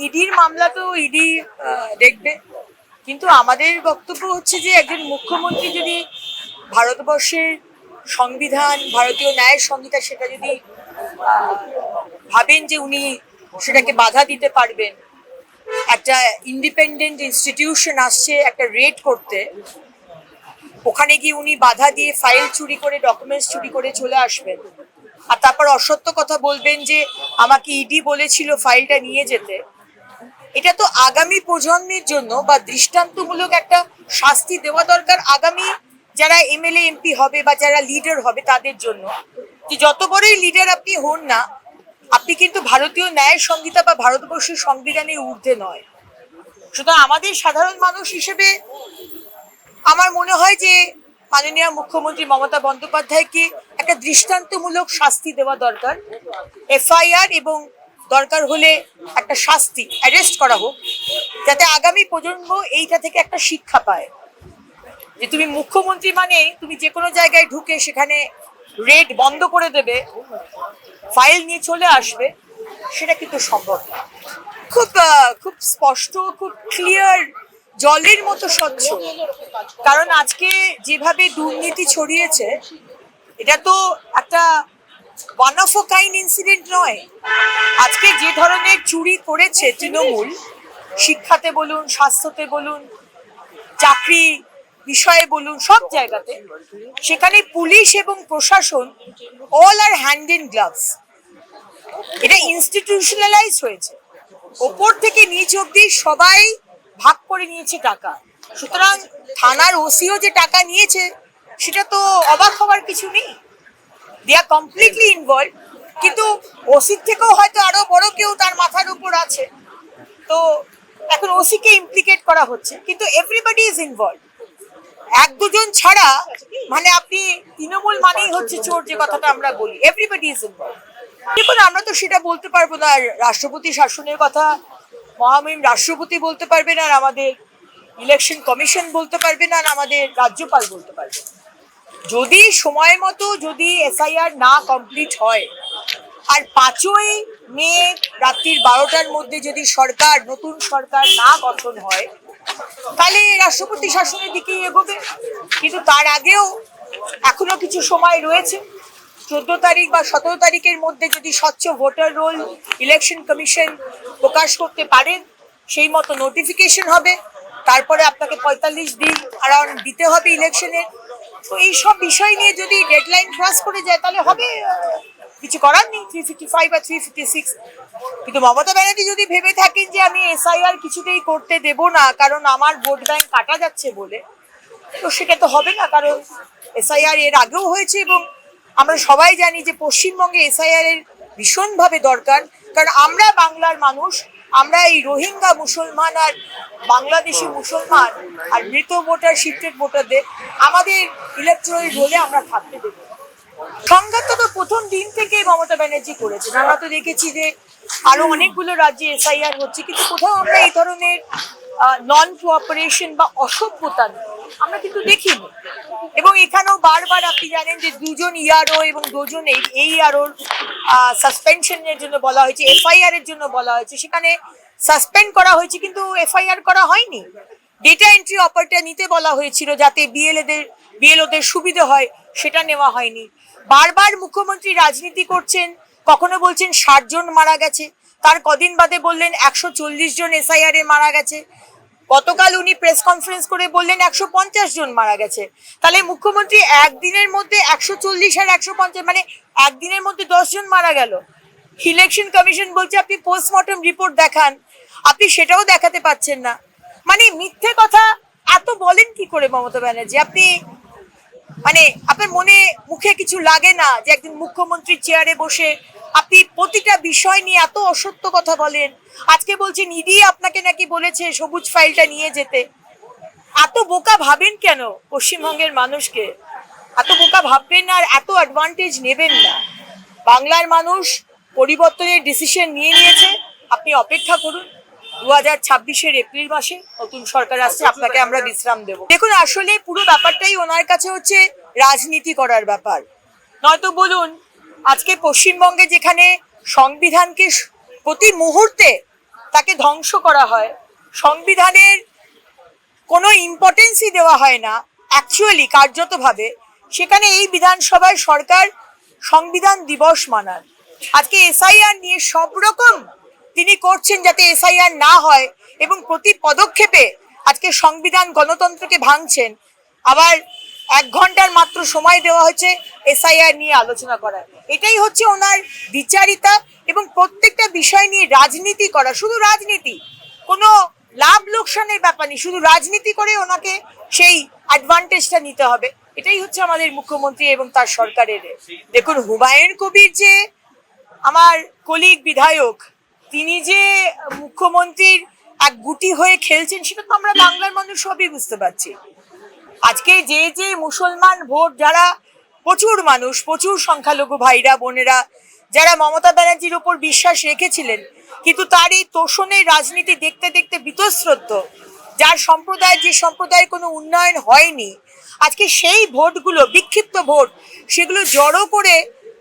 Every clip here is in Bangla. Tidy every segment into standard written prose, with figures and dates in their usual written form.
ইডির মামলা তো ইডি দেখবে, কিন্তু আমাদের বক্তব্য হচ্ছে যে একজন মুখ্যমন্ত্রী যদি ভারতবর্ষের সংবিধান, ভারতীয় ন্যায় সংহিতা সেটা যদি ভাবেন যে উনি সেটাকে বাধা দিতে পারবেন, একটা ইন্ডিপেন্ডেন্ট ইনস্টিটিউশন আসছে একটা রেড করতে, ওখানে গিয়ে উনি বাধা দিয়ে ফাইল চুরি করে ডকুমেন্টস চুরি করে চলে আসবেন আর তারপর অসত্য কথা বলবেন যে আমাকে ইডি বলেছিল ফাইলটা নিয়ে যেতে, এটা তো আগামী প্রজন্মের জন্য বা দৃষ্টান্তমূলক একটা শাস্তি দেওয়া দরকার আগামী যারা এমএলএ এমপি হবে বা যারা লিডার হবে তাদের জন্য, যে যত বড়ই লিডার আপনি হন না, আপনি কিন্তু ভারতীয় ন্যায় সংহিতা বা ভারতবর্ষের সংবিধানের ঊর্ধ্বে নয়। সুতরাং আমাদের সাধারণ মানুষ হিসেবে আমার মনে হয় যে মাননীয় মুখ্যমন্ত্রী মমতা বন্দ্যোপাধ্যায়কে একটা দৃষ্টান্তমূলক শাস্তি দেওয়া দরকার, এফআইআর এবং দরকার হলে একটা শাস্তি, অ্যারেস্ট করা হোক, যাতে আগামী প্রজন্ম এইটা থেকে একটা শিক্ষা পায় যে তুমি মুখ্যমন্ত্রী মানে তুমি যে কোনো জায়গায় ঢুকে সেখানে রেড বন্ধ করে দেবে, ফাইল নিয়ে চলে আসবে, সেটা কিন্তু সম্ভব না। খুব খুব স্পষ্ট, খুব ক্লিয়ার, জলের মতো স্বচ্ছ। কারণ আজকে যেভাবে দুর্নীতি ছড়িয়েছে, এটা তো একটা one of a kind incident নয়। আজকে যে ধরনের চুরি করেছে তৃণমূল, শিক্ষাতে বলুন, স্বাস্থ্যতে বলুন, চাকরি বিষয়ে বলুন, সব জায়গাতে, সেখানে পুলিশ এবং প্রশাসন all are hand in gloves. এটা ইনস্টিটিউশনালাইজ হয়েছে, ওপর থেকে নিচ অব্দি সবাই ভাগ করে নিয়েছে টাকা। সুতরাং থানার ওসিও যে টাকা নিয়েছে সেটা তো অবাক হওয়ার কিছু নেই, দে আর কমপ্লিটলি ইনভলভ। কিন্তু ওসির থেকেও হয়তো আরো বড় কেউ তার মাথার উপর আছে, তো এখন ওসিকে ইমপ্লিকেট করা হচ্ছে, কিন্তু এভরিবডি ইজ ইনভলভ। এক দুজন ছাড়া মানে আপনি তৃণমূল মানেই হচ্ছে চোর, যে কথাটা আমরা বলি, এভরিবডি ইজ ইনভলভ। দেখুন, আমরা তো সেটা বলতে পারবো না, রাষ্ট্রপতি শাসনের কথা মহামহিম রাষ্ট্রপতি বলতে পারবেন, আর আমাদের ইলেকশন কমিশন বলতে পারবে না, আর আমাদের রাজ্যপাল বলতে পারবে। যদি সময় মতো যদি এসআইআর না কমপ্লিট হয় আর 5ই মে রাত্রির 12টার মধ্যে যদি সরকার, নতুন সরকার না গঠন হয়, তাহলে রাষ্ট্রপতি শাসনের দিকেই এগোবে। কিন্তু তার আগেও এখনো কিছু সময় রয়েছে। 14 তারিখ বা 17 তারিখের মধ্যে যদি স্বচ্ছ ভোটার রোল ইলেকশন কমিশন প্রকাশ করতে পারেন, সেই মতো নোটিফিকেশন হবে, তারপরে আপনাকে 45 দিন অ্যারাউন্ড দিতে হবে ইলেকশনের। তো এইসব বিষয় নিয়ে যদি ডেডলাইন ক্রস করে যায় তাহলে হবে, কিছু করার নেই, 355 বা 356। কিন্তু মমতা ব্যানার্জি যদি ভেবে থাকেন যে আমি এসআইআর কিছুতেই করতে দেব না কারণ আমার ভোট ব্যাংক কাটা যাচ্ছে বলে, তো সেটা তো হবে না। কারণ এসআইআর এর আগেও হয়েছে এবং আমরা সবাই জানি যে পশ্চিমবঙ্গে এসআইআর এর ভীষণভাবে দরকার। কারণ আমরা বাংলার মানুষ, আমরা এই রোহিঙ্গা মুসলমান আর বাংলাদেশি মুসলমান আর মৃত ভোটার, শিফটেড ভোটারদের আমাদের ইলেকট্রাল রোলে আমরা থাকতে দেব। সংঘাত তো প্রথম দিন থেকে মমতা ব্যানার্জি করেছেন। আমরা তো দেখেছি যে আরো অনেকগুলো রাজ্যে এসআইআর হচ্ছে, কিন্তু কোথাও আমরা এই ধরনের নন কোঅপারেশন বা অসভ্যতা আমরা কিন্তু দেখিনি। এবং এখানেও বারবার আপনি জানেন যে 2জন ইআরও এবং 2জন এই ইআরওর সাসপেনশনের জন্য বলা হয়েছে, এফআইআর এর জন্য বলা হয়েছে, সেখানে সাসপেন্ড করা হয়েছে কিন্তু এফআইআর করা হয়নি। ডেটা এন্ট্রি অপারেটর নিতে বলা হয়েছিল যাতে বিএলওদের সুবিধা হয়, সেটা নেওয়া হয়নি। বারবার মুখ্যমন্ত্রী রাজনীতি করছেন, কখনো বলছেন 60 জন মারা গেছে, তার কদিন বাদে বললেন 140 জন এসআইআর এ মারা গেছে, গতকাল উনি প্রেস কনফারেন্স করে বললেন 150 জন মারা গেছে। তাহলে মুখ্যমন্ত্রী একদিনের মধ্যে 140 আর 150 মানে একদিনের মধ্যে 10 জন মারা গেল। ইলেকশন কমিশন বলছে আপনি পোস্টমর্টম রিপোর্ট দেখান, আপনি সেটাও দেখাতে পাচ্ছেন না। মানে মিথ্যে কথা এত বলেন কি করে মমতা ব্যানার্জি? আপনি মানে আপনার মুখে কিছু লাগে না যে একজন মুখ্যমন্ত্রীর চেয়ারে বসে আপনি প্রতিটা বিষয় নিয়ে এত অসত্য কথা বলেন? আজকে বলছেন ইডি আপনাকে নাকি বলেছে সবুজ ফাইলটা নিয়ে যেতে। এত বোকা ভাবেন কেন পশ্চিমবঙ্গের মানুষকে? এত বোকা ভাববেন না আর এত অ্যাডভান্টেজ নেবেন না। বাংলার মানুষ পরিবর্তনের ডিসিশন নিয়ে নিয়েছে, আপনি অপেক্ষা করুন। 2026-এর এপ্রিল মাসে নতুন সরকার আসছে, আপনাকে আমরা বিশ্রাম দেব। দেখুন, আসলে পুরো ব্যাপারটাই ওনার কাছে হচ্ছে রাজনীতি করার ব্যাপার। নয়তো বলুন, আজকে পশ্চিমবঙ্গে যেখানে সংবিধানকে প্রতি মুহূর্তে তাকে ধ্বংস করা হয়, সংবিধানের কোনো ইম্পর্টেন্সই দেওয়া হয় না অ্যাকচুয়ালি কার্যতভাবে, সেখানে এই বিধানসভায় সরকার সংবিধান দিবস মানান। আজকে এসআইআর নিয়ে সব রকম তিনি করছেন যাতে এসআইআর না হয়, এবং প্রতি পদক্ষেপে আজকে সংবিধান গণতন্ত্রকে ভাঙছেন। আবার 1 ঘন্টার মাত্র সময় দেওয়া হচ্ছে এসআইআর নিয়ে আলোচনা করার। এটাই হচ্ছে ওনার বিচারিতা, এবং প্রত্যেকটা বিষয় নিয়ে রাজনীতি করা, শুধু রাজনীতি, কোনো লাভ লোকসানের ব্যাপার নেই, শুধু রাজনীতি করে ওনাকে সেই অ্যাডভান্টেজটা নিতে হবে। এটাই হচ্ছে আমাদের মুখ্যমন্ত্রী এবং তার সরকারের। দেখুন, হুমায়ুন কবির যে আমার কলিগ বিধায়ক, তিনি যে মুখ্যমন্ত্রীর এক গুটি হয়ে খেলছেন, সেটা তো আমরা বাংলার মানুষ সবই বুঝতে পারছি। আজকে যে মুসলমান ভোট, যারা প্রচুর মানুষ, প্রচুর সংখ্যালঘু ভাইরা বোনেরা, যারা মমতা ব্যানার্জির উপর বিশ্বাস রেখেছিলেন, কিন্তু তার এই তোষণের রাজনীতি দেখতে দেখতে বীতশ্রদ্ধ, যার সম্প্রদায়ের যে সম্প্রদায়ের কোনো উন্নয়ন হয়নি, আজকে সেই ভোটগুলো, বিক্ষিপ্ত ভোট, সেগুলো জড়ো করে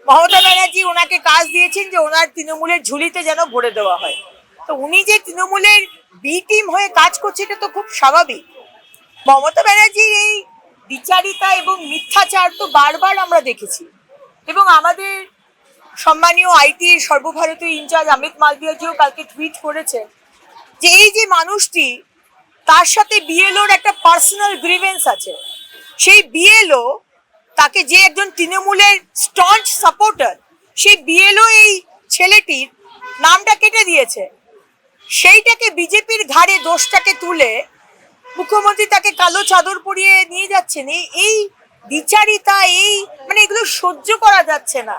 মমতা ব্যানার্জি ওনাকে কাজ দিয়েছেন যে ওনার তৃণমূলের ঝুলিতে যেন ভরে দেওয়া হয়। তো উনি যে তৃণমূলের বি টিম হয়ে কাজ করছে, এটা তো খুব স্বাভাবিক। মমতা ব্যানার্জির এই বিচারিতা এবং মিথ্যাচার তো বারবার আমরা দেখেছি, এবং আমাদের সম্মানীয় আইটির সর্বভারতীয় ইনচার্জ অমিত মালভিয়াজিও কালকে টুইট করেছেন যে এই যে মানুষটি, তার সাথে বিএলওর একটা পার্সোনাল গ্রিভেন্স আছে। সেই বিএলও তাকে, যে একজন তৃণমূলের স্টঞ্চ সাপোর্টার, সেই বিএলও এই ছেলেটির নামটা কেটে দিয়েছে। সেইটাকে বিজেপির ঘাড়ে দোষটাকে তুলে মুখ্যমন্ত্রী তাকে কালো চাদর পরিয়ে নিয়ে যাচ্ছেন। এই বিচারিতা, এই মানে এগুলো সহ্য করা যাচ্ছে না,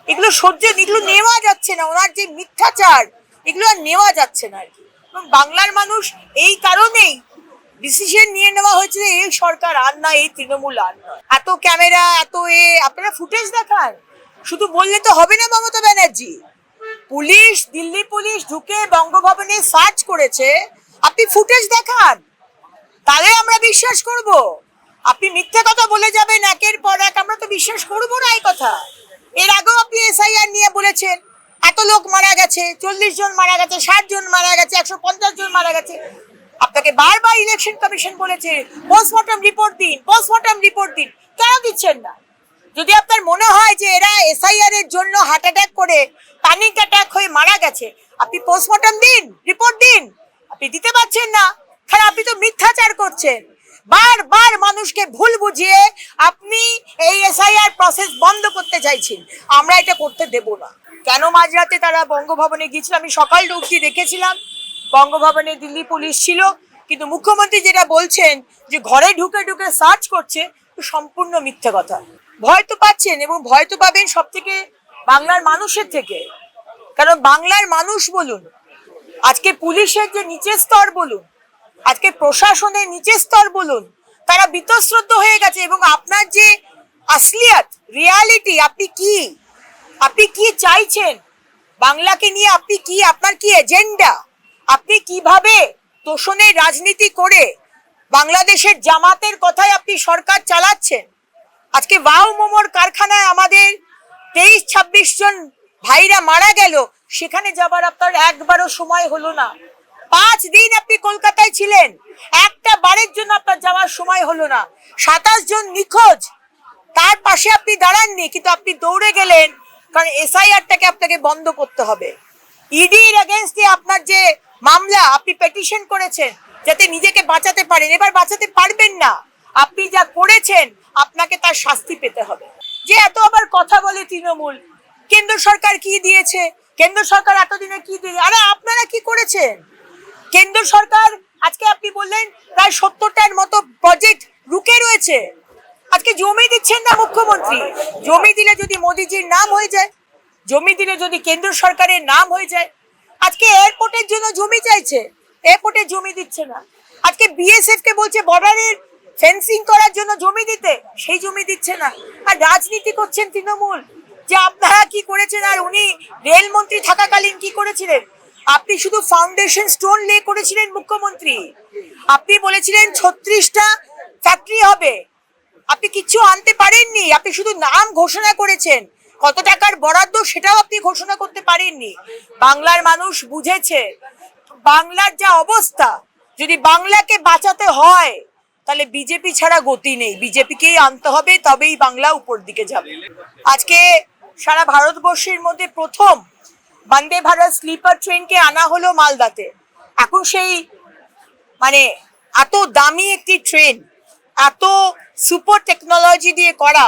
এগুলো নেওয়া যাচ্ছে না। ওনার যে মিথ্যাচার, এগুলো আর নেওয়া যাচ্ছে না আর কি। এবং বাংলার মানুষ এই কারণেই ডিসিশন নিয়ে নেওয়া হয়েছে যে এই সরকার আর না, এই তৃণমূল আর নয়। এত ক্যামেরা, এত আপনারা ফুটেজ দেখান, শুধু বললে তো হবে না। মমতা ব্যানার্জি, পুলিশ, দিল্লি পুলিশ ঢুকে বঙ্গভবনে সার্চ করেছে, আপনি ফুটেজ দেখান, তাহলে আমরা বিশ্বাস করব। আপনি মিথ্যে কথা বলে যাবেন একের পর এক, আমরা তো বিশ্বাস করবো না এই কথা। এর আগেও আপনি এসআইআর নিয়ে বলেছেন এত লোক মারা গেছে, 40 জন মারা গেছে, 60 জন মারা গেছে, 150 জন মারা গেছে। আপনাকে বারবার ইলেকশন কমিশন বলেছে পোস্টমর্টম রিপোর্ট দিন, পোস্টমর্টম রিপোর্ট দিন, কেন দিচ্ছেন না? যদি আপনার মনে হয় যে এরা এসআইআর এর জন্য হার্ট অ্যাটাক করে, প্যানিক অ্যাটাক হয়ে মারা গেছে, আপনি পোস্টমর্টম দিন, রিপোর্ট দিন। আপনি দিতে পারছেন না, কারণ আপনি তো মিথ্যাচার করছেন। বারবার মানুষকে ভুল বুঝিয়ে আপনি এই এসআইআর প্রসেস বন্ধ করতে চাইছেন। আমরা এটা করতে দেব না। কেন মাঝরাতে তারা বঙ্গভবনে গিয়েছিল? আমি সকালটা অবধি দেখেছিলাম, বঙ্গভবনে দিল্লি পুলিশ ছিল, কিন্তু মুখ্যমন্ত্রী যেটা বলছেন যে ঘরে ঢুকে ঢুকে সার্চ করছে, সম্পূর্ণ মিথ্যে কথা। ভয় তো পাচ্ছেন, এবং ভয় তো পাবেন সব থেকে বাংলার মানুষের থেকে। কারণ বাংলার মানুষ বলুন, আজকে পুলিশের যে নিচের স্তর বলুন, আজকে প্রশাসনের নিচের স্তর বলুন, তারা বীতশ্রদ্ধ হয়ে গেছে। এবং আপনার যে আসলিয়াত, রিয়ালিটি, আপনি কি চাইছেন বাংলাকে নিয়ে, আপনি কি, আপনার কি এজেন্ডা, আপনি কিভাবে তোষণের রাজনীতি করে বাংলাদেশের জামাতের কথায় আপনি সরকার চালাচ্ছেন। আজকে ওয়াও মোমোর কারখানায় আমাদের 23-26 জন ভাইরা মারা গেল, সেখানে যাবার আপনার একবারও সময় হলো না। 5 দিন আপনি কলকাতায় ছিলেন, একটা বারের জন্য আপনার যাওয়ার সময় হলো না। 27 জন নিখোঁজ, তার পাশে আপনি দাঁড়াননি, কিন্তু আপনি দৌড়ে গেলেন, কারণ এসআইআরটাকে আপনাকে বন্ধ করতে হবে। ইডির এগেইনস্টে আপনার যে মামলা, আপনি পিটিশন করেছেন যাতে নিজেকে বাঁচাতে পারেন, এবার বাঁচাতে পারবেন না। আপনি যা করেছেন, আপনাকে তার শাস্তি পেতে হবে। যে এত আবার কথা বলে তৃণমূল, কেন্দ্র সরকার কি দিয়েছে, কেন্দ্র সরকার এতদিনে কি দিয়েছে, আরে আপনারা কি করেছেন? কেন্দ্র সরকার, আজকে আপনি বললেন প্রায় 70টার মতো প্রজেক্ট রুকে রয়েছে। আজকে জমি দিচ্ছেন না মুখ্যমন্ত্রী। জমি দিলে যদি মোদিজির নাম হয়ে যায়, জমি দিলে যদি কেন্দ্র সরকারের নাম হয়ে যায়, আজকে এয়ারপোর্টের জন্য জমি চাইছে, এয়ারপোর্টের জমি দিচ্ছে না। আজকে বিএসএফ কে বলছে বর্ডারের ফেন্সিং করার জন্য জমি দিতে, সেই জমি দিচ্ছে না। আর রাজনীতি করছেন তৃণমূল, যে আপনারা কি করেছেন, আর উনি রেলমন্ত্রী থাকাকালীন কি করেছিলেন? আপনি শুধু ফাউন্ডেশন স্টোন লে করেছিলেন মুখ্যমন্ত্রী। আপনি বলেছিলেন 36টা ফ্যাক্টরি হবে, আপনি কিচ্ছু আনতে পারেননি, আপনি শুধু নাম ঘোষণা করেছেন। কত টাকার বরাদ্দ সেটাও আপনি ঘোষণা করতে পারেননি। বাংলার মানুষ বুঝেছে বাংলার যা অবস্থা, যদি বাংলাকে বাঁচাতে হয় তাহলে বিজেপি ছাড়া গতি নেই, বিজেপিকেই আনতে হবে, তবেই বাংলা উপর দিকে যাবে। আজকে সারা ভারতবর্ষের মধ্যে প্রথম বন্দে ভারত স্লিপার ট্রেনকে আনা হলো মালদাতে। এখন সেই মানে এত দামি একটি ট্রেন, এত সুপার টেকনোলজি দিয়ে করা,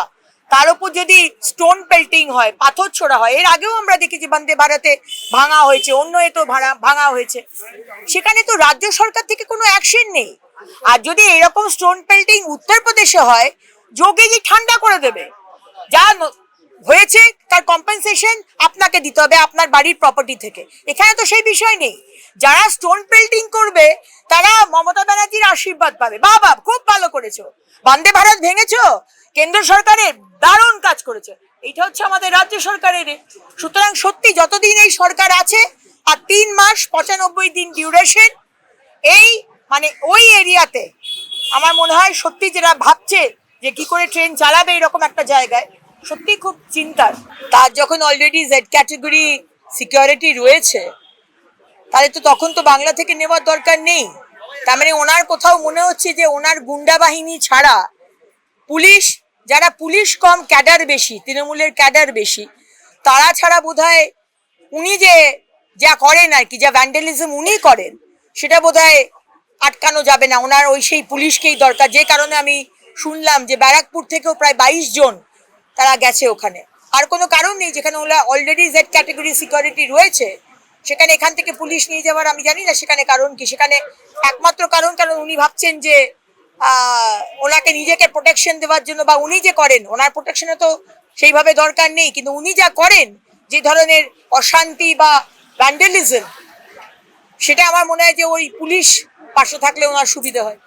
তার উপর যদি স্টোন পেল্টিং হয়, পাথর ছোড়া হয়, এর আগেও আমরা দেখেছি বন্দে ভারতে ভাঙা হয়েছে, অন্য এতো ভাঙা হয়েছে, সেখানে তো রাজ্য সরকার থেকে কোনো অ্যাকশন নেই। আর যদি এরকম স্টোন পেল্টিং উত্তরপ্রদেশে হয়, যোগীজি ঠান্ডা করে দেবে, যা হয়েছে তার কম্পেনসেশন আপনাকে দিতে হবে আপনার বাড়ির প্রপার্টি থেকে। এখানে তো সেই বিষয় নেই। যারা স্টোন পেল্টিং করবে তারা মমতা ব্যানার্জির আশীর্বাদ পাবে, বাবা খুব ভালো করেছো, বন্দে ভারত ভেঙেছো, কেন্দ্র সরকারের দারুণ কাজ করেছে। এইটা হচ্ছে আমাদের রাজ্য সরকারের। সুতরাং সত্যি যতদিন এই সরকার আছে, আর 3 মাস 95 দিন ডিউরেশন, এই মানে ওই এরিয়াতে আমার মনে হয় সত্যি যেটা ভাবছে যে কি করে ট্রেন চালাবে এরকম একটা জায়গায়, সত্যি খুব চিন্তার। তার যখন অলরেডি জেড ক্যাটাগরি সিকিউরিটি রয়েছে, তাহলে তো তখন তো বাংলা থেকে নেওয়ার দরকার নেই। তার মানে ওনার কোথাও মনে হচ্ছে যে ওনার গুন্ডা বাহিনী ছাড়া পুলিশ, যারা পুলিশ কম ক্যাডার বেশি, তৃণমূলের ক্যাডার বেশি, তারা ছাড়া বোধহয় উনি যে যা করেন আর কি, যা ভ্যান্ডালিজম উনি করেন, সেটা বোধহয় আটকানো যাবে না। ওনার ওই সেই পুলিশকেই দরকার। যে কারণে আমি শুনলাম যে ব্যারাকপুর থেকেও প্রায় 22 জন তারা গেছে ওখানে। আর কোনো কারণ নেই, যেখানে ওরা অলরেডি জেড ক্যাটাগরি সিকিউরিটি রয়েছে, সেখানে এখান থেকে পুলিশ নিয়ে যাওয়ার আমি জানি না সেখানে কারণ কি। সেখানে একমাত্র কারণ উনি ভাবছেন যে ওনাকে নিজেকে প্রোটেকশন দেওয়ার জন্য, বা উনি যে করেন ওনার প্রোটেকশনে তো সেইভাবে দরকার নেই, কিন্তু উনি যা করেন যে ধরনের অশান্তি বা ভ্যান্ডালিজম, সেটা আমার মনে হয় যে ওই পুলিশ পাশে থাকলে ওনার সুবিধা হয়।